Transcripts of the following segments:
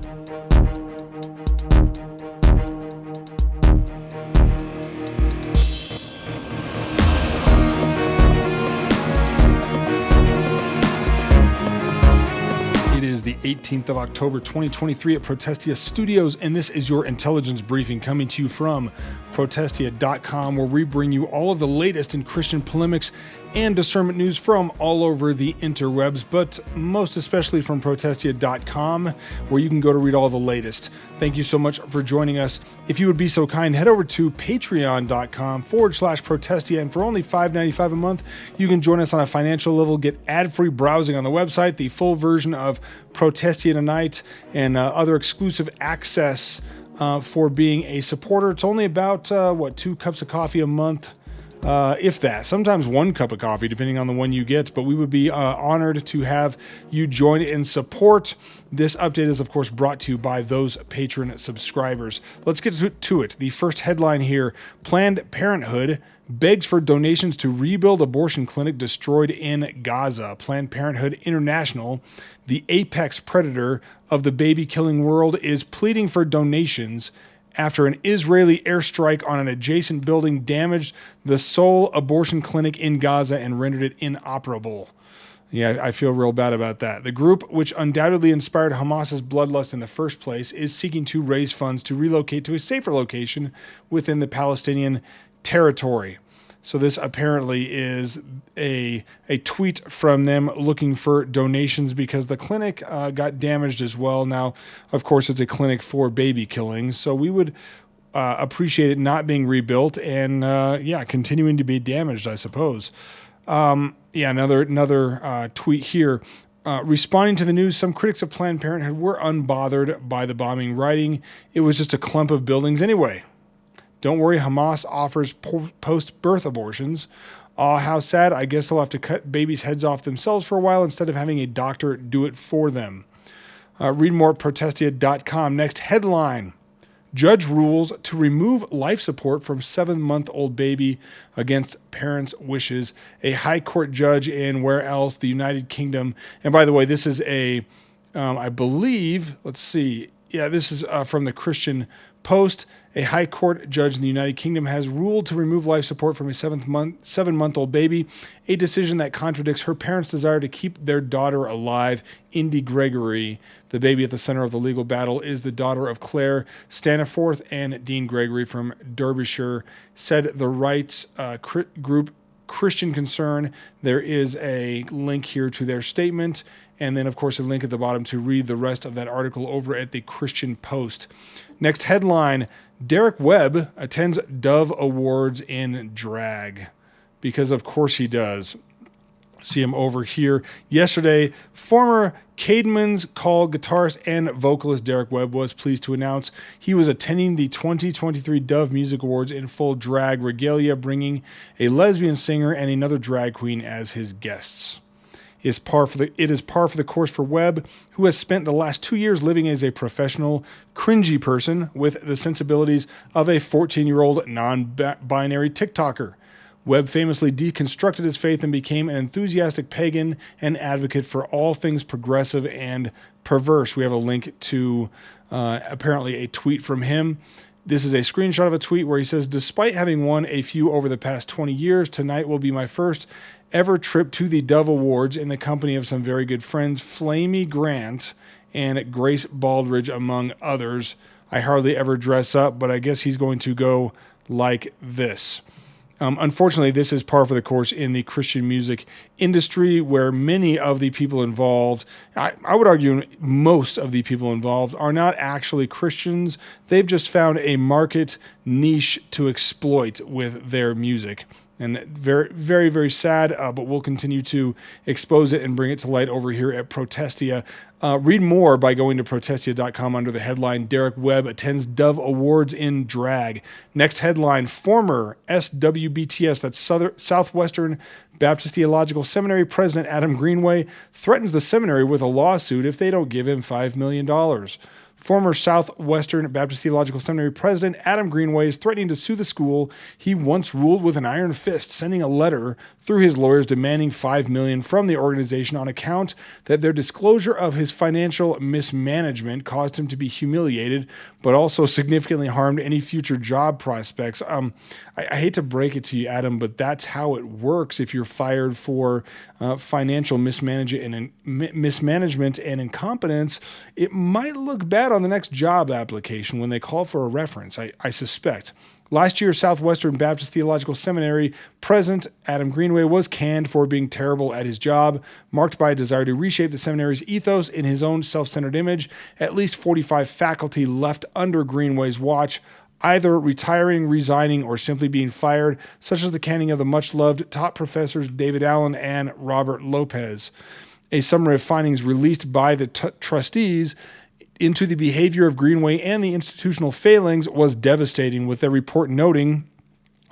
It is the 18th of October, 2023 at Protestia Studios, and this is your intelligence briefing coming to you from Protestia.com, where we bring you all of the latest in Christian polemics and discernment news from all over the interwebs, but most especially from Protestia.com, where you can go to read all the latest. Thank you so much for joining us. If you would be so kind, head over to patreon.com/Protestia, and for only $5.95 a month, you can join us on a financial level, get ad-free browsing on the website, the full version of Protestia Tonight, and other exclusive access for being a supporter. It's only about, 2 cups of coffee a month, if that. Sometimes 1 cup of coffee, depending on the one you get, but we would be honored to have you join in support. This update is, of course, brought to you by those patron subscribers. Let's get to it. The first headline here: Planned Parenthood begs for donations to rebuild abortion clinic destroyed in Gaza. Planned Parenthood International, the apex predator of the baby-killing world, is pleading for donations after an Israeli airstrike on an adjacent building damaged the sole abortion clinic in Gaza and rendered it inoperable. Yeah, I feel real bad about that. The group, which undoubtedly inspired Hamas's bloodlust in the first place, is seeking to raise funds to relocate to a safer location within the Palestinian territory. So this apparently is a tweet from them looking for donations because the clinic got damaged as well. Now, of course, it's a clinic for baby killing, so we would appreciate it not being rebuilt and, continuing to be damaged, I suppose. Another tweet here. Responding to the news, some critics of Planned Parenthood were unbothered by the bombing, writing, "It was just a clump of buildings anyway. Don't worry, Hamas offers post-birth abortions. Oh, how sad. I guess they'll have to cut babies' heads off themselves for a while instead of having a doctor do it for them." Read more at Protestia.com. Next headline: Judge rules to remove life support from 7-month-old baby against parents' wishes. A high court judge in where else? The United Kingdom. And by the way, this is I believe, this is from the Christian Post. A high court judge in the United Kingdom has ruled to remove life support from a 7-month-old baby, a decision that contradicts her parents' desire to keep their daughter alive. Indy Gregory, the baby at the center of the legal battle, is the daughter of Claire Staniforth and Dean Gregory from Derbyshire, said the rights group Christian Concern. There is a link here to their statement, and then, of course, a link at the bottom to read the rest of that article over at the Christian Post. Next headline: Derek Webb attends Dove Awards in drag. Because, of course, he does. See him over here. Yesterday, former Caedmon's Call guitarist and vocalist Derek Webb was pleased to announce he was attending the 2023 Dove Music Awards in full drag regalia, bringing a lesbian singer and another drag queen as his guests. It is par for the course for Webb, who has spent the last 2 years living as a professional, cringy person with the sensibilities of a 14-year-old non-binary TikToker. Webb famously deconstructed his faith and became an enthusiastic pagan and advocate for all things progressive and perverse. We have a link to apparently a tweet from him. This is a screenshot of a tweet where he says, "Despite having won a few over the past 20 years, tonight will be my first ever trip to the Dove Awards in the company of some very good friends, Flamey Grant and Grace Baldridge, among others. I hardly ever dress up, but I guess he's going to go like this." Unfortunately, this is par for the course in the Christian music industry, where many of the people involved, I would argue most of the people involved, are not actually Christians. They've just found a market niche to exploit with their music. And very, very, very sad, but we'll continue to expose it and bring it to light over here at Protestia. Read more by going to Protestia.com under the headline, Derek Webb attends Dove Awards in drag. Next headline, former SWBTS, that's Southwestern Baptist Theological Seminary President Adam Greenway, threatens the seminary with a lawsuit if they don't give him $5 million. Former Southwestern Baptist Theological Seminary president Adam Greenway is threatening to sue the school he once ruled with an iron fist, sending a letter through his lawyers demanding $5 million from the organization on account that their disclosure of his financial mismanagement caused him to be humiliated, but also significantly harmed any future job prospects. I hate to break it to you, Adam, but that's how it works if you're fired for financial mismanagement and incompetence. It might look bad on the next job application when they call for a reference, I suspect. Last year, Southwestern Baptist Theological Seminary President Adam Greenway was canned for being terrible at his job, marked by a desire to reshape the seminary's ethos in his own self-centered image. At least 45 faculty left under Greenway's watch, either retiring, resigning, or simply being fired, such as the canning of the much-loved top professors David Allen and Robert Lopez. A summary of findings released by the trustees into the behavior of Greenway and the institutional failings was devastating, with a report noting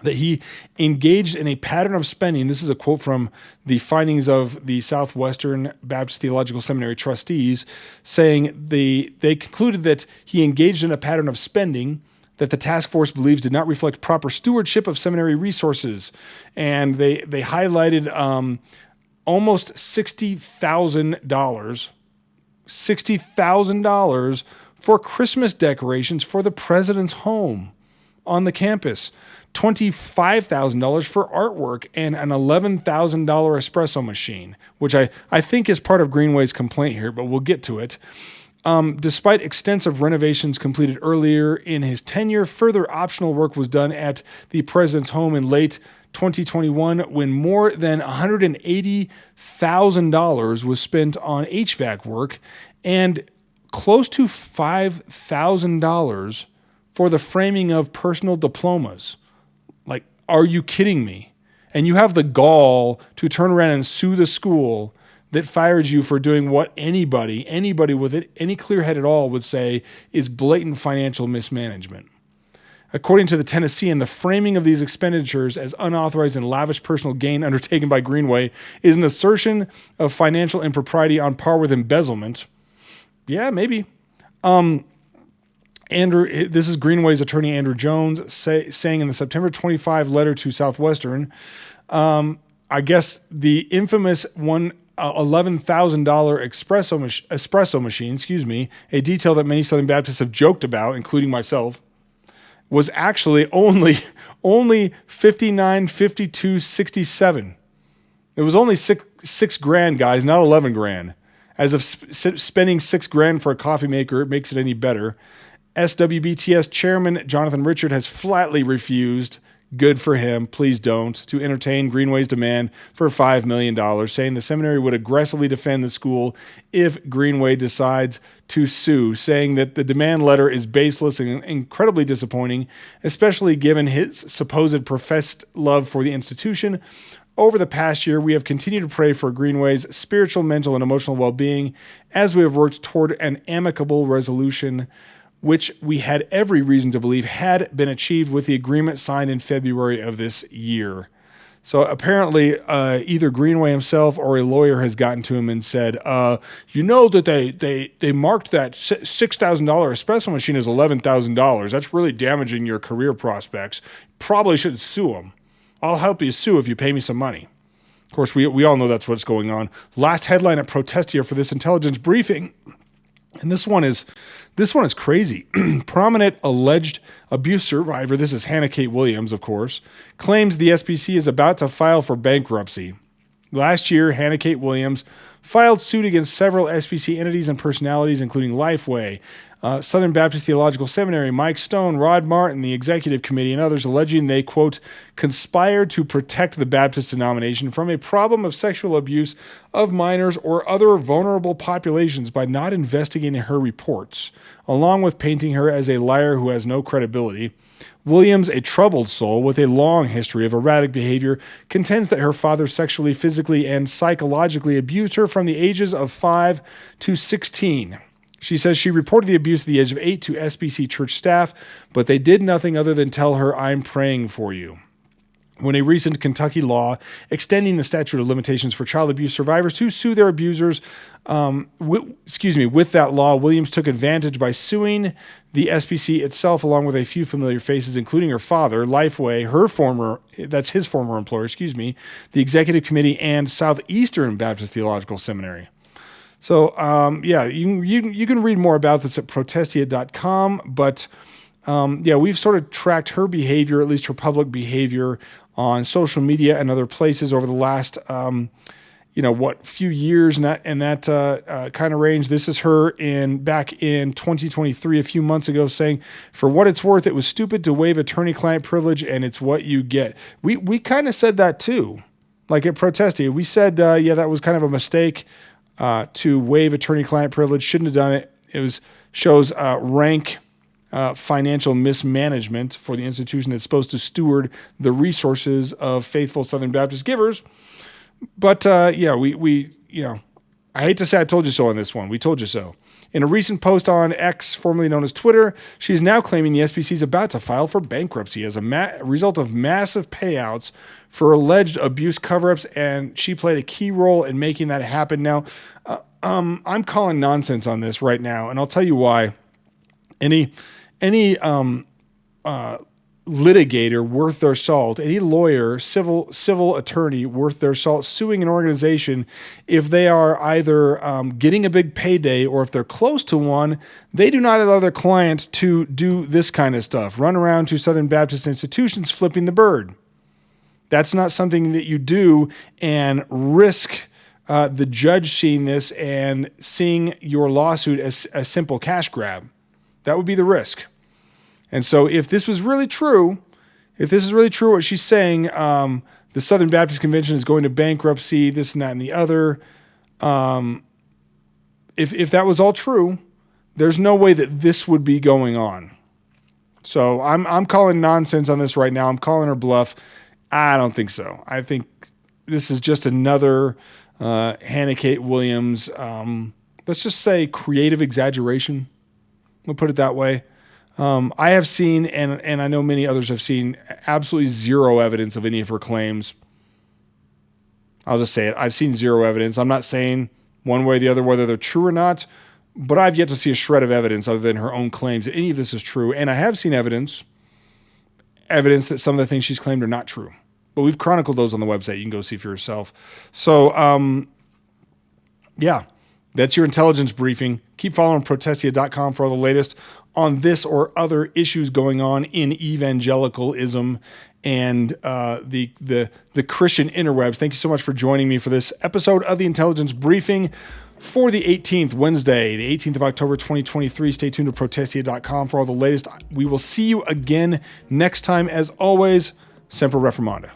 that he engaged in a pattern of spending. This is a quote from the findings of the Southwestern Baptist Theological Seminary trustees, saying they concluded that he engaged in a pattern of spending that the task force believes did not reflect proper stewardship of seminary resources. And they highlighted almost $60,000 for Christmas decorations for the president's home on the campus, $25,000 for artwork, and an $11,000 espresso machine, which I think is part of Greenway's complaint here, but we'll get to it. Despite extensive renovations completed earlier in his tenure, further optional work was done at the president's home in late 2021 when more than $180,000 was spent on HVAC work and close to $5,000 for the framing of personal diplomas. Like, are you kidding me? And you have the gall to turn around and sue the school that fired you for doing what anybody with it, any clear head at all would say is blatant financial mismanagement. According to the Tennessean, the framing of these expenditures as unauthorized and lavish personal gain undertaken by Greenway is an assertion of financial impropriety on par with embezzlement. Yeah, maybe. This is Greenway's attorney, Andrew Jones, saying in the September 25 letter to Southwestern, I guess the infamous $11,000 espresso machine, a detail that many Southern Baptists have joked about, including myself, was actually only $59,52.67. It was only six grand, guys, not 11 grand. As if spending $6 grand for a coffee maker makes it any better. SWBTS chairman Jonathan Richard has flatly refused, good for him, please don't, to entertain Greenway's demand for $5 million, saying the seminary would aggressively defend the school if Greenway decides to sue, saying that the demand letter is baseless and incredibly disappointing, especially given his supposed professed love for the institution. Over the past year, we have continued to pray for Greenway's spiritual, mental, and emotional well-being as we have worked toward an amicable resolution, which we had every reason to believe had been achieved with the agreement signed in February of this year. So apparently, either Greenway himself or a lawyer has gotten to him and said, you know that they marked that $6,000 espresso machine as $11,000. That's really damaging your career prospects. Probably should sue them. I'll help you sue if you pay me some money. Of course, we all know that's what's going on. Last headline at Protestia for this intelligence briefing, and this one is crazy. Prominent alleged abuse survivor, this is Hannah Kate Williams, of course, claims the SBC is about to file for bankruptcy. Last year, Hannah Kate Williams filed suit against several SBC entities and personalities, including Lifeway, Southern Baptist Theological Seminary, Mike Stone, Rod Martin, the executive committee, and others, alleging they, quote, conspired to protect the Baptist denomination from a problem of sexual abuse of minors or other vulnerable populations by not investigating her reports, along with painting her as a liar who has no credibility. Williams, a troubled soul with a long history of erratic behavior, contends that her father sexually, physically, and psychologically abused her from the ages of 5 to 16. She says she reported the abuse at the age of 8 to SBC church staff, but they did nothing other than tell her, "I'm praying for you." when a recent Kentucky law extending the statute of limitations for child abuse survivors to sue their abusers, with that law, Williams took advantage by suing the SBC itself, along with a few familiar faces, including her father, Lifeway, his former employer, the executive committee, and Southeastern Baptist Theological Seminary. So, you can read more about this at protestia.com, but we've sort of tracked her behavior, at least her public behavior, on social media and other places over the last, few years, and that kind of range. This is her back in 2023, a few months ago, saying, "For what it's worth, it was stupid to waive attorney-client privilege, and it's what you get." We kind of said that too, like at Protestia. We said, that was kind of a mistake to waive attorney-client privilege. Shouldn't have done it. Shows rank financial mismanagement for the institution that's supposed to steward the resources of faithful Southern Baptist givers. But I hate to say I told you so on this one. We told you so. In a recent post on X, formerly known as Twitter, she is now claiming the SBC is about to file for bankruptcy as a result of massive payouts for alleged abuse cover-ups, and she played a key role in making that happen. Now, I'm calling nonsense on this right now, and I'll tell you why. Any litigator worth their salt, any lawyer, civil attorney worth their salt, suing an organization, if they are either getting a big payday or if they're close to one, they do not allow their clients to do this kind of stuff. Run around to Southern Baptist institutions flipping the bird. That's not something that you do and risk the judge seeing this and seeing your lawsuit as a simple cash grab. That would be the risk. And so if this was really true, what she's saying, the Southern Baptist Convention is going to bankruptcy, this and that and the other. If that was all true, there's no way that this would be going on. So I'm calling nonsense on this right now. I'm calling her bluff. I don't think so. I think this is just another Hannah Kate Williams, let's just say creative exaggeration. We'll put it that way. I have seen, and I know many others have seen, absolutely zero evidence of any of her claims. I'll just say it. I've seen zero evidence. I'm not saying one way or the other whether they're true or not, but I've yet to see a shred of evidence other than her own claims that any of this is true. And I have seen evidence that some of the things she's claimed are not true. But we've chronicled those on the website. You can go see for yourself. So, that's your intelligence briefing. Keep following protestia.com for all the latest on this or other issues going on in evangelicalism and the Christian interwebs. Thank you so much for joining me for this episode of the Intelligence Briefing for the 18th, Wednesday, the 18th of October, 2023. Stay tuned to protestia.com for all the latest. We will see you again next time. As always, Semper Reformanda.